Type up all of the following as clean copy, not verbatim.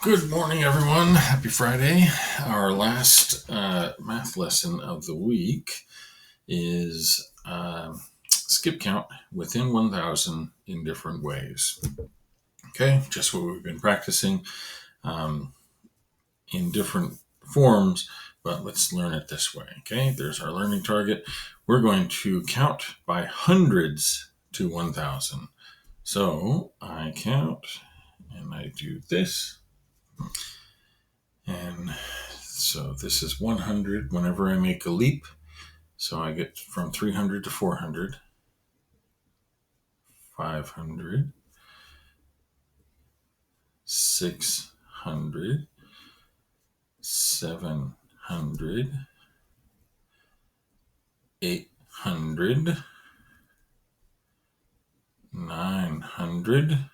Good morning, everyone. Happy Friday. Our last math lesson of the week is skip count within 1,000 in different ways. Okay, just what we've been practicing in different forms, but let's learn it this way. Okay, there's our learning target. We're going to count by hundreds to 1,000. So I count and I do this. And so this is 100 whenever I make a leap. So I get from 300 to 400, 500, 600, 700, 800, 900,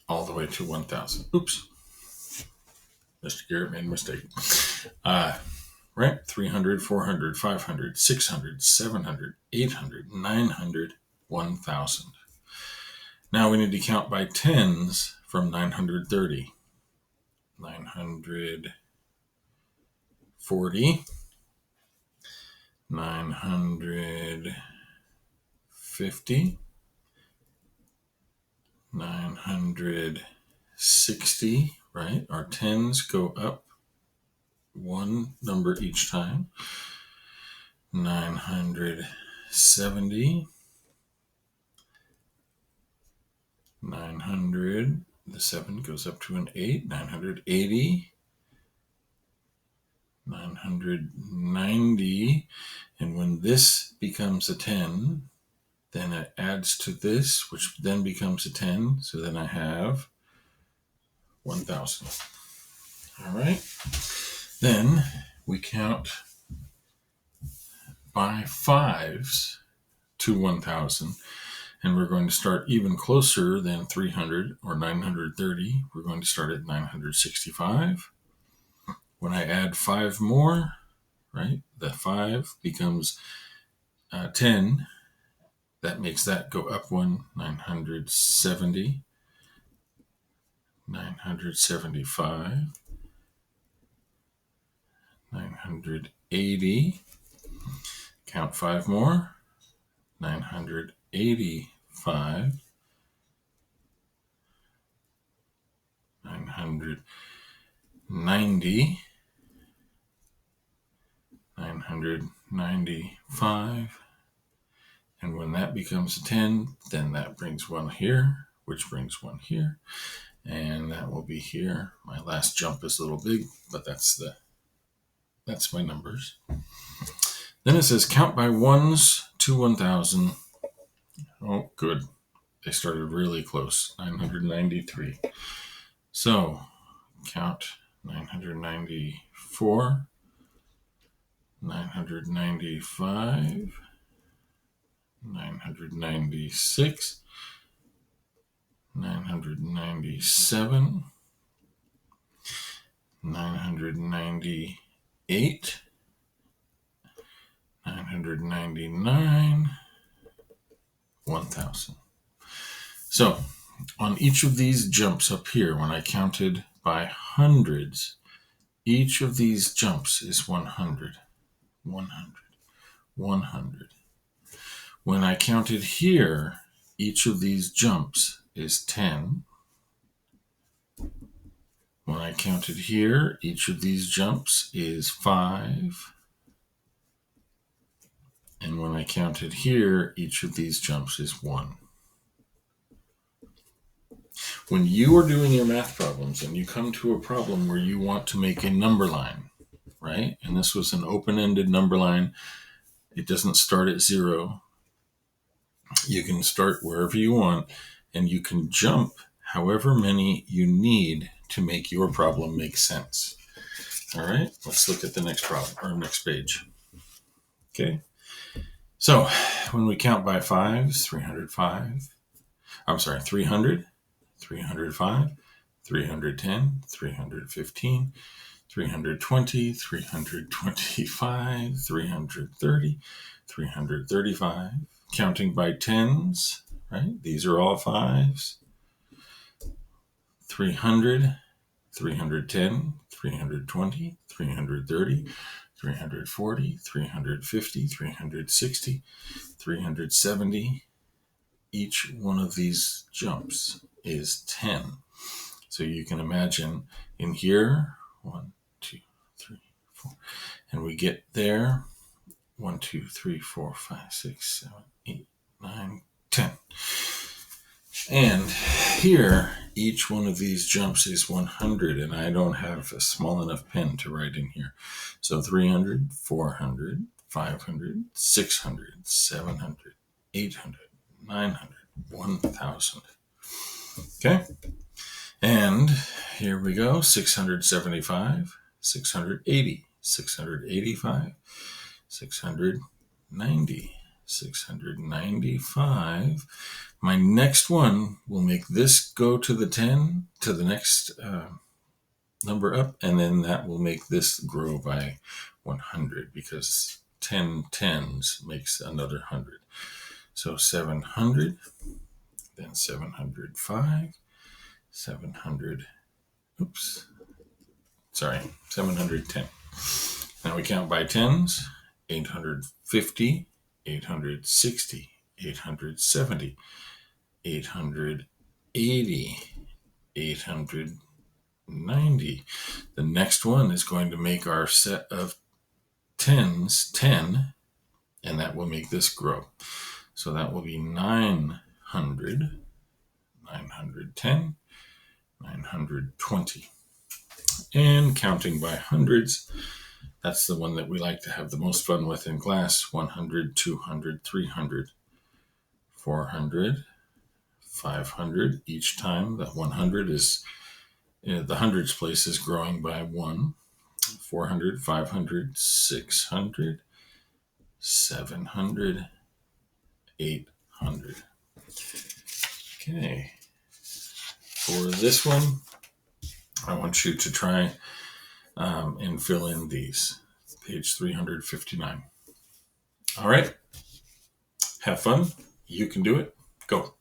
all the way to 1,000. Oops. Mr. Garrett made a mistake. Right? 300, 400, 500, 600, 700, 800, 900, 1,000. Now we need to count by tens from 930. 940, 950, 960, right? Our tens go up one number each time. 970, 900, the 7 goes up to an 8, 980, 990, and when this becomes a 10, then it adds to this, which then becomes a 10, so then I have 1,000. All right, then we count by fives to 1,000, and we're going to start even closer than 300 or 930. We're going to start at 965. When I add 5 more, right, the 5 becomes 10. That makes that go up one, 970, 975, 980. Count 5 more, 985, 990, 995, and when that becomes a 10, then that brings one here, which brings one here, and that will be here. My last jump is a little big, but that's my numbers. Then it says count by ones to 1,000. Oh, good. They started really close, 993. So count 994, 995, 996, 997, 998, 999, 1,000. So on each of these jumps up here, when I counted by hundreds, each of these jumps is 100, 100, 100. When I counted here, each of these jumps is 10. When I counted here, each of these jumps is 5. And when I counted here, each of these jumps is 1. When you are doing your math problems and you come to a problem where you want to make a number line, right? And this was an open-ended number line. It doesn't start at 0. You can start wherever you want, and you can jump however many you need to make your problem make sense. All right, let's look at the next problem or next page. Okay, so when we count by fives, 300, 305, 310, 315, 320, 325, 330, 335. Counting by tens, right? These are all fives. 300, 310, 320, 330, 340, 350, 360, 370. Each one of these jumps is 10. So you can imagine in here, 1, 2, 3, 4, and we get there, 1, 2, 3, 4, 5, 6, 7, 8, 9, 10. And here, each one of these jumps is 100, and I don't have a small enough pen to write in here. So 300, 400, 500, 600, 700, 800, 900, 1,000. Okay? And here we go, 675, 680, 685, 690, 695. My next one will make this go to the 10, to the next number up, and then that will make this grow by 100 because 10 tens makes another 100. So 700, then 705, 710. Now we count by tens, 850, 860, 870, 880, 890. The next one is going to make our set of tens 10, and that will make this grow. So that will be 900, 910, 920. And counting by hundreds, that's the one that we like to have the most fun with in class. 100, 200, 300, 400, 500. Each time that 100 is, the hundreds place is growing by 1. 400, 500, 600, 700, 800. Okay. For this one, I want you to try and fill in these. Page 359. All right. Have fun. You can do it. Go.